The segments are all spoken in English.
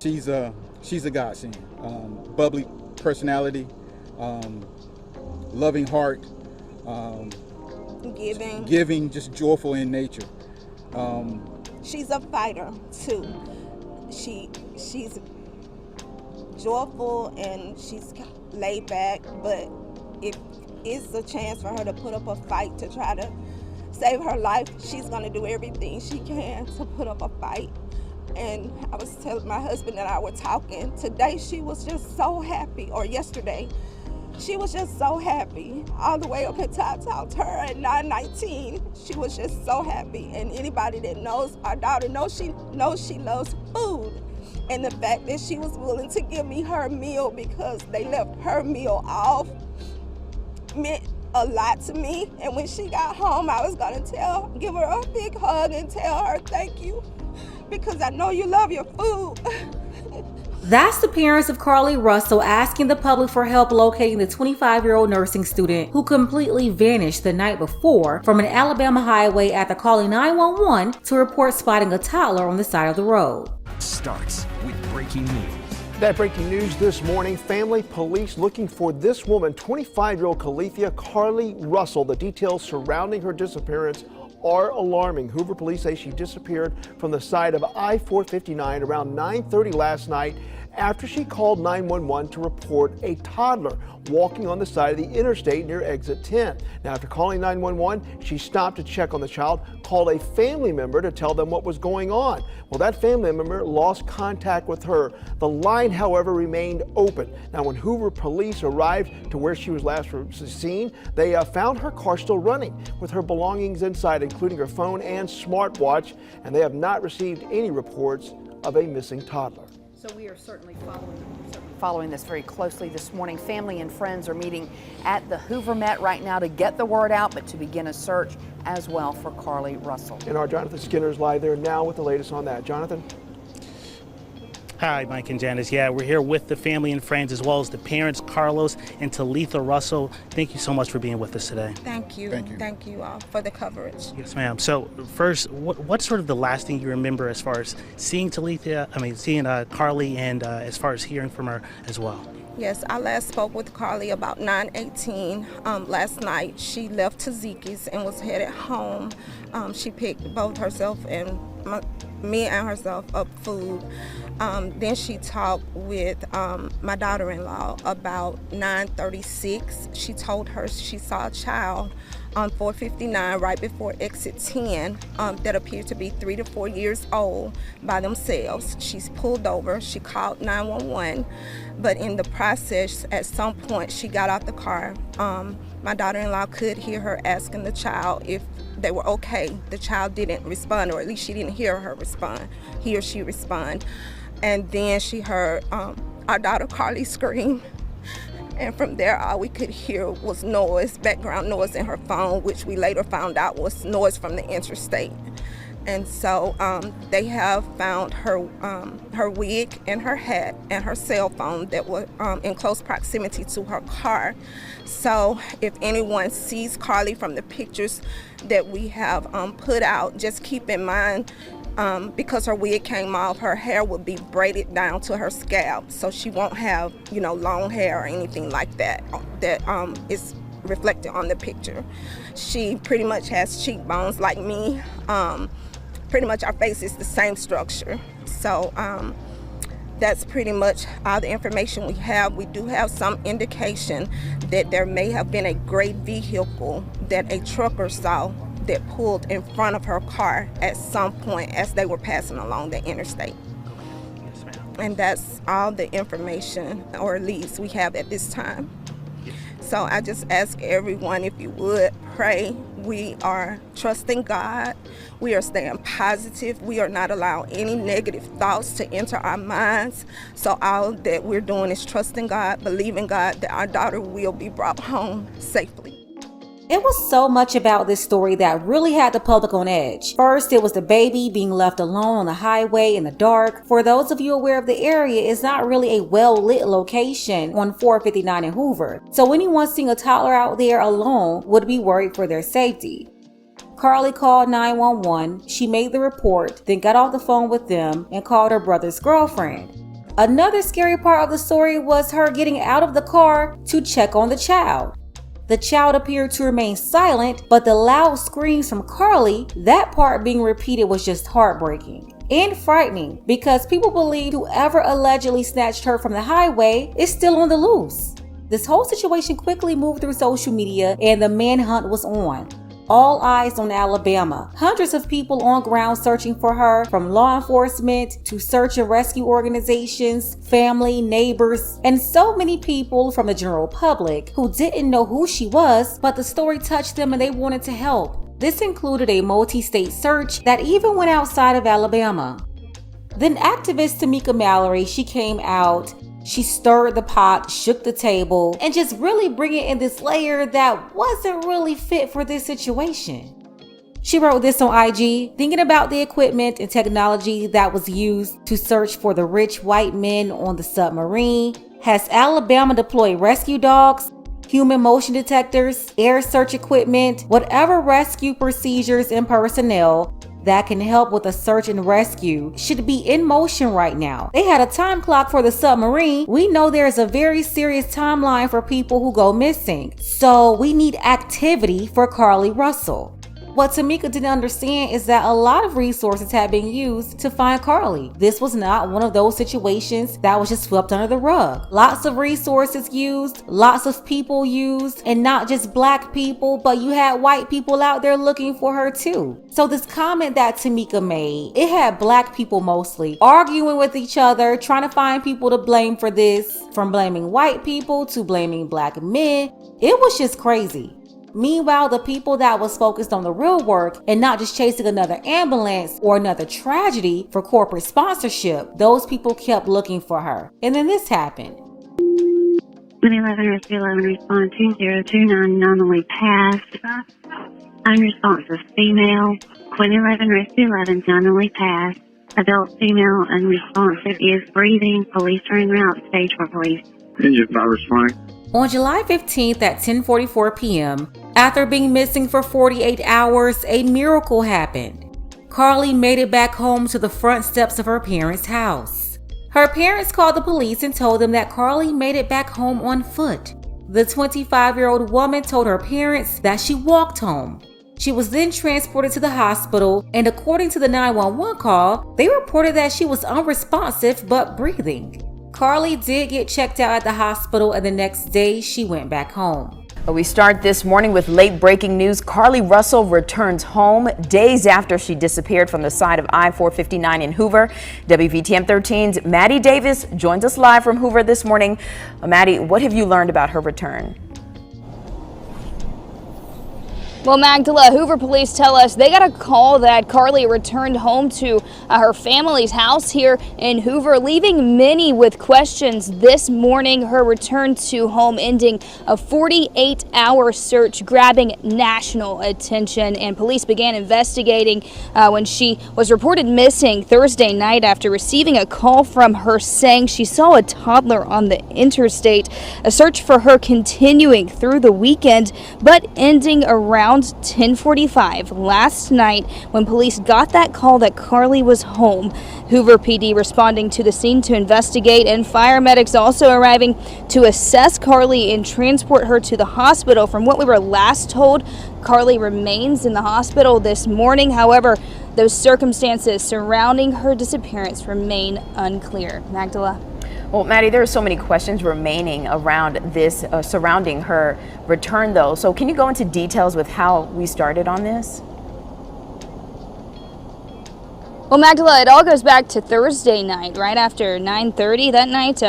She's a godsend. Bubbly personality, loving heart, giving, just joyful in nature. She's a fighter too. She's joyful and she's laid back, but if it's a chance for her to put up a fight to try to save her life, she's gonna do everything she can to put up a fight. And I was telling my husband and I were talking today, she was just so happy, or yesterday, she was just so happy all the way up until I talked to her at 9:19. She was just so happy. And anybody that knows our daughter knows she loves food. And the fact that she was willing to give me her meal because they left her meal off meant a lot to me. And when she got home, I was gonna give her a big hug and tell her thank you, because I know you love your food. That's the parents of Carlee Russell asking the public for help locating the 25-year-old nursing student who completely vanished the night before from an Alabama highway after calling 911 to report spotting a toddler on the side of the road. Starts with breaking news. That breaking news this morning, family police looking for this woman, 25-year-old Carlee Russell. The details surrounding her disappearance are alarming. Hoover police say she disappeared from the side of I-459 around 9:30 last night after she called 911 to report a toddler walking on the side of the interstate near exit 10. Now, after calling 911, she stopped to check on the child, called a family member to tell them what was going on. Well, that family member lost contact with her. The line, however, remained open. Now, when Hoover police arrived to where she was last seen, they found her car still running with her belongings inside, including her phone and smartwatch, and they have not received any reports of a missing toddler. So we are certainly following this very closely this morning. Family and friends are meeting at the Hoover Met right now to get the word out, but to begin a search as well for Carlee Russell. And our Jonathan Skinner is live there now with the latest on that. Jonathan? Hi, Mike and Janice. Yeah, we're here with the family and friends as well as the parents, Carlos and Talitha Russell. Thank you so much for being with us today. Thank you. Thank you all for the coverage. Yes, ma'am. So first, what's sort of the last thing you remember as far as seeing Carlee and as far as hearing from her as well? Yes, I last spoke with Carlee about 9:18 last night. She left Taziki's and was headed home. She picked both herself and me and herself up food. Then she talked with my daughter-in-law about 9:36. She told her she saw a child on 459 right before exit 10 that appeared to be 3 to 4 years old by themselves. She's pulled over. She called 911, but in the process, at some point, she got out the car. My daughter-in-law could hear her asking the child if they were okay. The child didn't respond, or at least she didn't hear her respond. He or she respond. And then she heard our daughter Carlee scream. And from there, all we could hear was noise, background noise in her phone, which we later found out was noise from the Interstate. And so they have found her wig and her hat and her cell phone that were in close proximity to her car. So if anyone sees Carlee from the pictures that we have put out, just keep in mind, because her wig came off, her hair will be braided down to her scalp, so she won't have, long hair or anything like that is reflected on the picture. She pretty much has cheekbones like me. Pretty much our face is the same structure. So that's pretty much all the information we have. We do have some indication that there may have been a gray vehicle that a trucker saw that pulled in front of her car at some point as they were passing along the interstate. Yes, ma'am. And that's all the information, or at least we have at this time. So I just ask everyone, if you would, pray. We are trusting God. We are staying positive. We are not allowing any negative thoughts to enter our minds. So all that we're doing is trusting God, believing God that our daughter will be brought home safely. It was so much about this story that really had the public on edge. First, it was the baby being left alone on the highway in the dark. For those of you aware of the area, it's not really a well-lit location on 459 in Hoover. So anyone seeing a toddler out there alone would be worried for their safety. Carlee called 911. She made the report, then got off the phone with them and called her brother's girlfriend. Another scary part of the story was her getting out of the car to check on the child. The child appeared to remain silent, but the loud screams from Carlee, that part being repeated, was just heartbreaking and frightening because people believe whoever allegedly snatched her from the highway is still on the loose. This whole situation quickly moved through social media and the manhunt was on. All eyes on Alabama. Hundreds of people on ground searching for her, from law enforcement to search and rescue organizations, family, neighbors, and so many people from the general public who didn't know who she was, but the story touched them and they wanted to help. This included a multi-state search that even went outside of Alabama. Then activist Tamika Mallory, she came out. She stirred the pot, shook the table, and just really bringing in this layer that wasn't really fit for this situation. She wrote this on IG, thinking about the equipment and technology that was used to search for the rich white men on the submarine. Has Alabama deployed rescue dogs, human motion detectors, air search equipment, whatever rescue procedures and personnel that can help with a search and rescue should be in motion right now. They had a time clock for the submarine. We know there's a very serious timeline for people who go missing. So we need activity for Carlee Russell. What Tamika didn't understand is that a lot of resources had been used to find Carlee. This was not one of those situations that was just swept under the rug. Lots of resources used, lots of people used, and not just black people, but you had white people out there looking for her too. So this comment that Tamika made, it had black people mostly arguing with each other, trying to find people to blame for this, from blaming white people to blaming black men. It was just crazy. Meanwhile, the people that was focused on the real work and not just chasing another ambulance or another tragedy for corporate sponsorship, those people kept looking for her. And then this happened. 11 Rescue 11 respond 2029 nominally passed. Unresponsive female. 11 Rescue 11 nominally passed. Adult female unresponsive is breathing. Police are en route. Stage for police. Engine 5 responding. On July 15th at 10:44 p.m., after being missing for 48 hours, a miracle happened. Carlee made it back home to the front steps of her parents' house. Her parents called the police and told them that Carlee made it back home on foot. The 25-year-old woman told her parents that she walked home. She was then transported to the hospital, and according to the 911 call, they reported that she was unresponsive but breathing. Carlee did get checked out at the hospital, and the next day she went back home. We start this morning with late breaking news. Carlee Russell returns home days after she disappeared from the side of I-459 in Hoover. WVTM 13's Maddie Davis joins us live from Hoover this morning. Maddie, what have you learned about her return? Well, Magdala, Hoover police tell us they got a call that Carlee returned home to her family's house here in Hoover, leaving many with questions this morning. Her return to home ending a 48-hour search, grabbing national attention, and police began investigating when she was reported missing Thursday night after receiving a call from her saying she saw a toddler on the interstate. A search for her continuing through the weekend, but ending around 10:45 last night when police got that call that Carlee was home. Hoover PD responding to the scene to investigate, and fire medics also arriving to assess Carlee and transport her to the hospital. From what we were last told, Carlee remains in the hospital this morning. However, those circumstances surrounding her disappearance remain unclear. Magdala. Well, Maddie, there are so many questions remaining around this, surrounding her return, though. So can you go into details with how we started on this? Well, Magdala, it all goes back to Thursday night, right after 9:30 that night.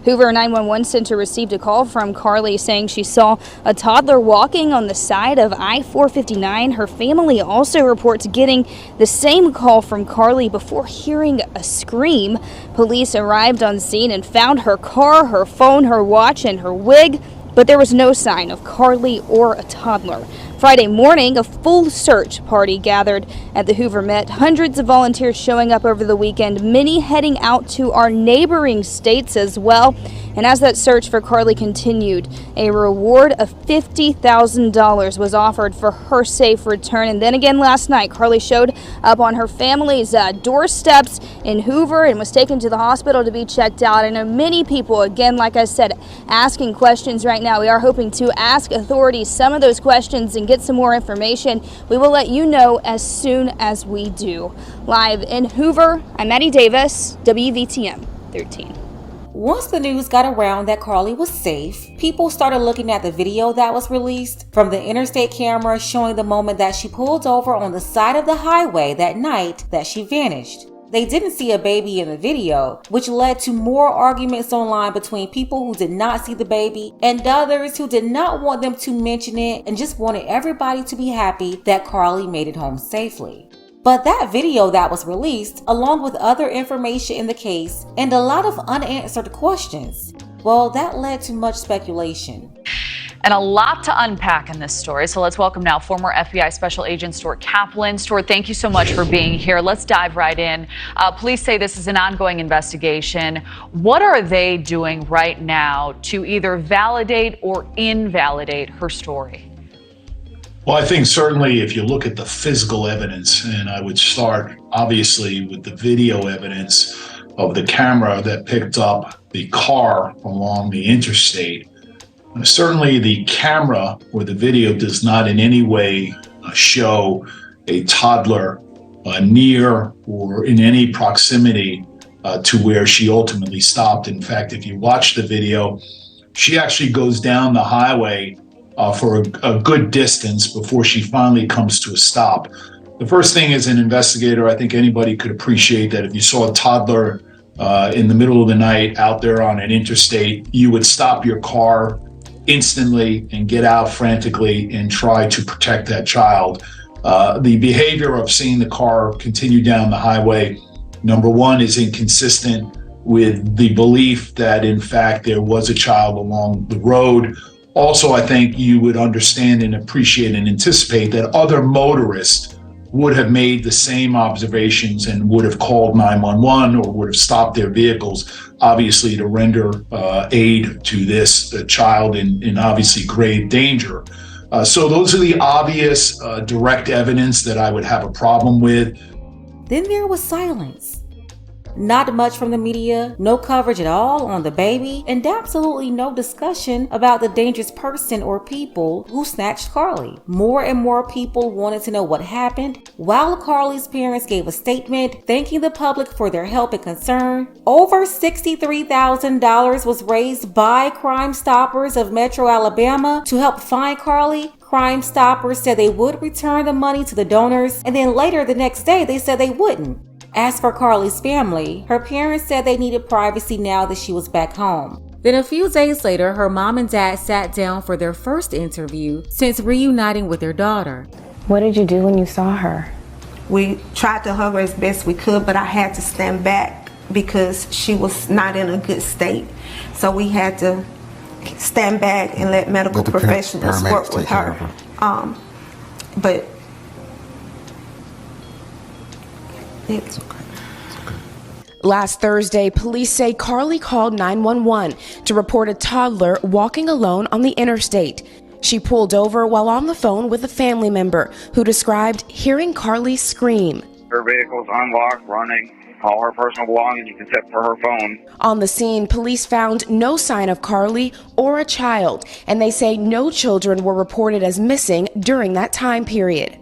Hoover 911 Center received a call from Carlee saying she saw a toddler walking on the side of I-459. Her family also reports getting the same call from Carlee before hearing a scream. Police arrived on scene and found her car, her phone, her watch, and her wig, but there was no sign of Carlee or a toddler. Friday morning, a full search party gathered at the Hoover Met. Hundreds of volunteers showing up over the weekend, many heading out to our neighboring states as well. And as that search for Carlee continued, a reward of $50,000 was offered for her safe return. And then again last night, Carlee showed up on her family's doorsteps in Hoover and was taken to the hospital to be checked out. I know many people, again, like I said, asking questions right now. We are hoping to ask authorities some of those questions and get some more information. We will let you know as soon as we do. Live in Hoover, I'm Maddie Davis, WVTM 13. Once the news got around that Carlee was safe, people started looking at the video that was released from the Interstate camera showing the moment that she pulled over on the side of the highway that night that she vanished. They didn't see a baby in the video, which led to more arguments online between people who did not see the baby and others who did not want them to mention it and just wanted everybody to be happy that Carlee made it home safely. But that video that was released, along with other information in the case and a lot of unanswered questions, well, that led to much speculation. And a lot to unpack in this story. So let's welcome now former FBI Special Agent Stuart Kaplan. Stuart, thank you so much for being here. Let's dive right in. Police say this is an ongoing investigation. What are they doing right now to either validate or invalidate her story? Well, I think certainly if you look at the physical evidence, and I would start obviously with the video evidence of the camera that picked up the car along the interstate, certainly the camera or the video does not in any way show a toddler near or in any proximity to where she ultimately stopped. In fact, if you watch the video, she actually goes down the highway for a good distance before she finally comes to a stop. The first thing as an investigator, I think anybody could appreciate that if you saw a toddler in the middle of the night out there on an interstate, you would stop your car instantly and get out frantically and try to protect that child. The behavior of seeing the car continue down the highway, number one, is inconsistent with the belief that in fact there was a child along the road. Also, I think you would understand and appreciate and anticipate that other motorists would have made the same observations and would have called 911 or would have stopped their vehicles, obviously to render aid to this child in obviously grave danger. So those are the obvious direct evidence that I would have a problem with. Then there was silence. Not much from the media, no coverage at all on the baby, and absolutely no discussion about the dangerous person or people who snatched Carlee. More and more people wanted to know what happened, while Carlee's parents gave a statement thanking the public for their help and concern. Over $63,000 was raised by Crime Stoppers of Metro Alabama to help find Carlee. Crime Stoppers said they would return the money to the donors, and then later the next day they said they wouldn't. As for Carlee's family, her parents said they needed privacy now that she was back home. Then a few days later, her mom and dad sat down for their first interview since reuniting with their daughter. What did you do when you saw her? We tried to hug her as best we could, but I had to stand back because she was not in a good state. So we had to stand back and let medical professionals work with her. But it's okay. Last Thursday, police say Carlee called 911 to report a toddler walking alone on the interstate. She pulled over while on the phone with a family member who described hearing Carlee scream. Her vehicle's unlocked, running, all her personal belongings except for her phone. On the scene, police found no sign of Carlee or a child, and they say no children were reported as missing during that time period.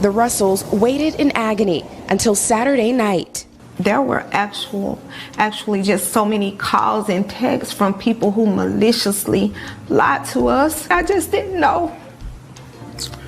The Russells waited in agony until Saturday night. There were actually just so many calls and texts from people who maliciously lied to us. I just didn't know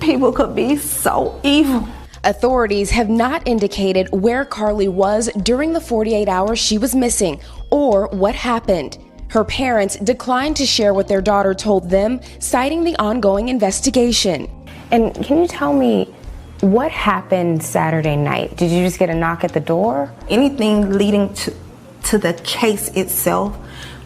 people could be so evil. Authorities have not indicated where Carlee was during the 48 hours she was missing or what happened. Her parents declined to share what their daughter told them, citing the ongoing investigation. And can you tell me what happened Saturday night? Did you just get a knock at the door? Anything leading to the case itself,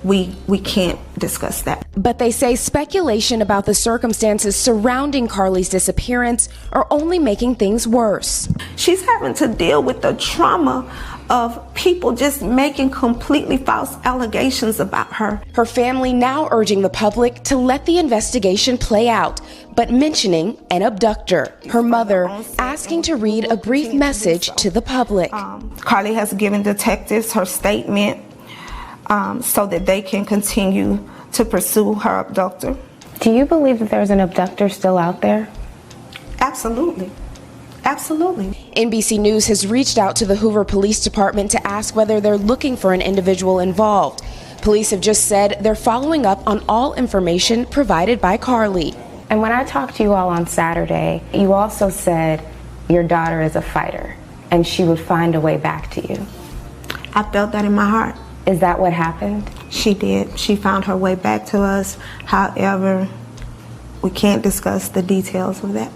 we can't discuss that. But they say speculation about the circumstances surrounding Carlee's disappearance are only making things worse. She's having to deal with the trauma of people just making completely false allegations about her. Her family now urging the public to let the investigation play out, but mentioning an abductor. Her mother asking to read a brief message to the public. Carlee has given detectives her statement so that they can continue to pursue her abductor. Do you believe that there's an abductor still out there? Absolutely. Absolutely. NBC News has reached out to the Hoover Police Department to ask whether they're looking for an individual involved. Police have just said they're following up on all information provided by Carlee. And when I talked to you all on Saturday, you also said your daughter is a fighter and she would find a way back to you. I felt that in my heart. Is that what happened? She did. She found her way back to us. However, we can't discuss the details of that.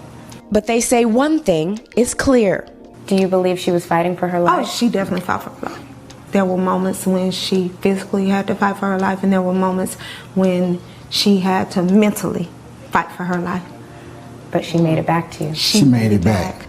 But they say one thing is clear. Do you believe she was fighting for her life? Oh, she definitely fought for her life. There were moments when she physically had to fight for her life, and there were moments when she had to mentally fight for her life. But she made it back to you. She made it back.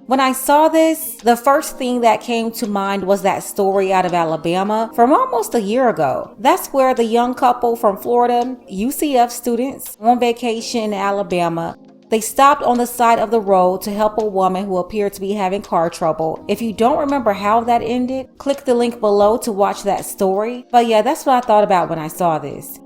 When I saw this, the first thing that came to mind was that story out of Alabama from almost a year ago. That's where the young couple from Florida, UCF students, on vacation in Alabama, they stopped on the side of the road to help a woman who appeared to be having car trouble. If you don't remember how that ended, click the link below to watch that story. But yeah, that's what I thought about when I saw this.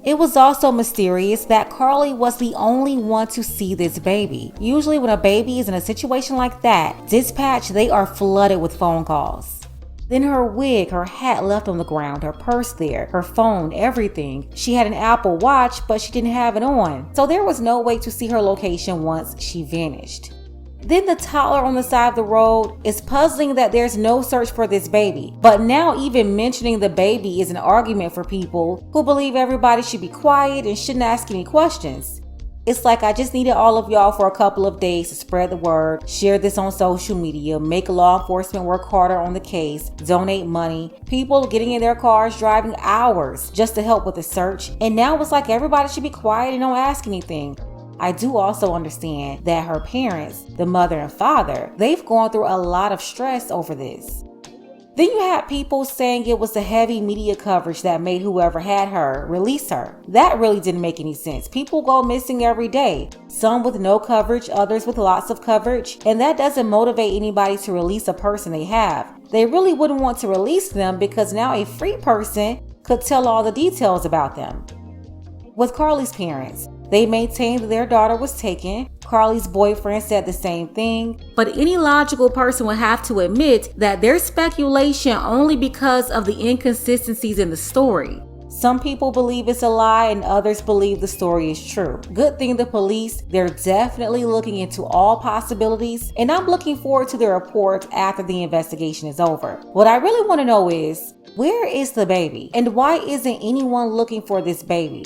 It was also mysterious that Carlee was the only one to see this baby. Usually when a baby is in a situation like that, dispatch, they are flooded with phone calls. Then her wig, her hat left on the ground, her purse there, her phone, everything. She had an Apple Watch, but she didn't have it on. So there was no way to see her location once she vanished. Then the toddler on the side of the road. Is puzzling that there's no search for this baby. But now even mentioning the baby is an argument for people who believe everybody should be quiet and shouldn't ask any questions. It's like I just needed all of y'all for a couple of days to spread the word, share this on social media, make law enforcement work harder on the case, donate money, people getting in their cars driving hours just to help with the search. And now it's like everybody should be quiet and don't ask anything. I do also understand that her parents, the mother and father, they've gone through a lot of stress over this. Then you had people saying it was the heavy media coverage that made whoever had her release her. That really didn't make any sense. People go missing every day. Some with no coverage, others with lots of coverage. And that doesn't motivate anybody to release a person they have. They really wouldn't want to release them because now a free person could tell all the details about them. With Carlee's parents, they maintained that their daughter was taken. Carlee's boyfriend said the same thing. But any logical person would have to admit that there's speculation only because of the inconsistencies in the story. Some people believe it's a lie and others believe the story is true. Good thing the police, they're definitely looking into all possibilities, and I'm looking forward to their report after the investigation is over. What I really want to know is, where is the baby? And why isn't anyone looking for this baby?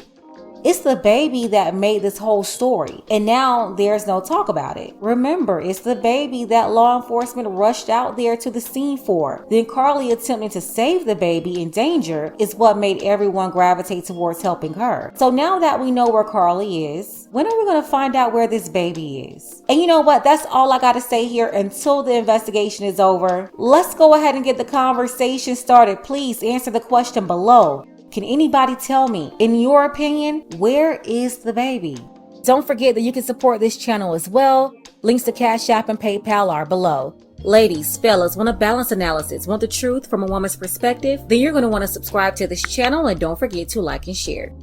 It's the baby that made this whole story, and now there's no talk about it. Remember, it's the baby that law enforcement rushed out there to the scene for. Then Carlee attempting to save the baby in danger is what made everyone gravitate towards helping her. So now that we know where Carlee is, when are we going to find out where this baby is? And you know what? That's all I got to say here until the investigation is over. Let's go ahead and get the conversation started. Please answer the question below. Can anybody tell me, in your opinion, where is the baby? Don't forget that you can support this channel as well. Links to Cash App and PayPal are below. Ladies, fellas, want a balanced analysis, want the truth from a woman's perspective? Then you're going to want to subscribe to this channel and don't forget to like and share.